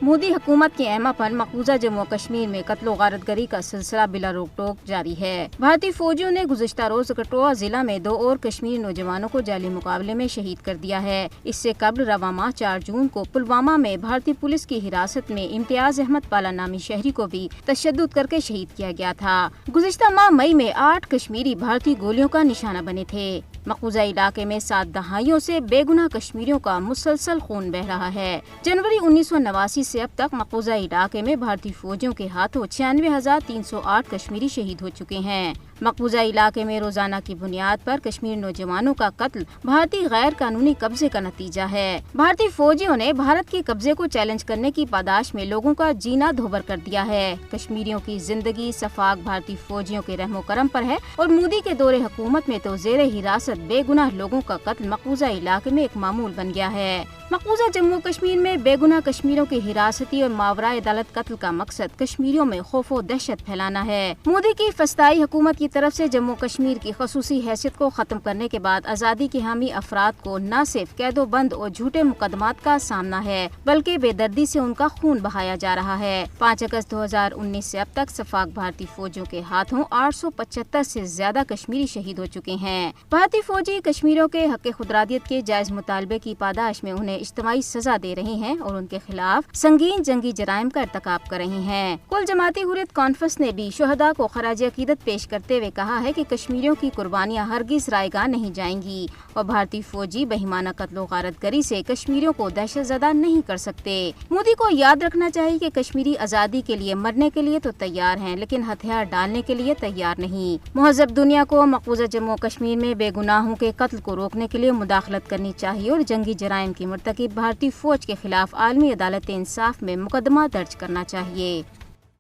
मोदी हुकूमत के अहमा पर मकबूजा जम्मू कश्मीर में कत्लो गारत गरी का सिलसिला बिला रोक टोक जारी है। भारतीय फौजियों ने गुज़िश्ता रोज कठुआ जिला में 2 और कश्मीरी नौजवानों को जाली मुकाबले में शहीद कर दिया है। इससे कबल रवा माह 4 जून को पुलवामा में भारतीय पुलिस की हिरासत में इम्तियाज अहमद पाला नामी शहरी को भी तशद्दुद करके शहीद किया गया था। गुज़िश्ता माह मई में 8 कश्मीरी भारतीय गोलियों का निशाना बने थे। मकबूजा इलाके में 7 दहाइयों से बेगुनाह कश्मीरियों का मुसलसल खून बह रहा है। जनवरी 1989 से अब तक मकबूजा इलाके में भारतीय फौजियों के हाथों 96,308 कश्मीरी शहीद हो चुके हैं। मकबूजा इलाके में रोजाना की बुनियाद पर कश्मीरी नौजवानों का कत्ल भारतीय गैर कानूनी कब्जे का नतीजा है। भारतीय फौजियों ने भारत के कब्जे को चैलेंज करने की पादाश में लोगों का जीना धोबर कर दिया है। कश्मीरियों की जिंदगी सफाक भारतीय फौजियों के रहमो करम पर है और मोदी के दौरे हुकूमत में तो जेरे हिरासत बेगुनाह लोगों का कत्ल मकबूजा इलाके में एक मामूल बन गया है। मकबूजा जम्मू कश्मीर में बेगुनाह कश्मीरियों की हिरासती और मावराए अदालत कत्ल का मकसद कश्मीरियों में खौफ और दहशत फैलाना है। मोदी की फस्ताई हुकूमत की तरफ से जम्मू कश्मीर की खसूसी हैसियत को खत्म करने के बाद आज़ादी के हामी अफराद को न सिर्फ कैदोबंद और झूठे मुकदमात का सामना है बल्कि बेदर्दी से उनका खून बहाया जा रहा है। 5 अगस्त 2019 से अब तक सफाक भारतीय फौजियों के हाथों 875 से ज्यादा कश्मीरी शहीद हो चुके हैं। भारतीय फौजी कश्मीरियों के हक खुदरादियत के जायज मुतालबे की पादाश में उन्हें इज्तिमाई सजा दे रहे हैं और उनके खिलाफ संगीन जंगी जराइम का इर्तकाब कर रहे हैं। कुल जमाती हुर्रियत कॉन्फ्रेंस ने भी शुहदा को खराज अकीदत पेश करते हुए कहा है कि कश्मीरियों की कुर्बानियां हरगिज रायगा नहीं जाएंगी और भारतीय फौजी बेईमाना कत्लो गारत गरी से कश्मीरियों को दहशतज़दा नहीं कर सकते। मोदी को याद रखना चाहिए कि कश्मीरी आज़ादी के लिए मरने के लिए तो तैयार हैं, लेकिन हथियार डालने के लिए तैयार नहीं। मुहज़्ज़ब दुनिया को मकबूजा जम्मू कश्मीर में बेगुनाहों के कत्ल को रोकने के लिए मुदाखलत करनी चाहिए और जंगी जराइम की मुर्तकिब भारतीय फौज के खिलाफ आलमी अदालत इंसाफ में मुकदमा दर्ज करना चाहिए।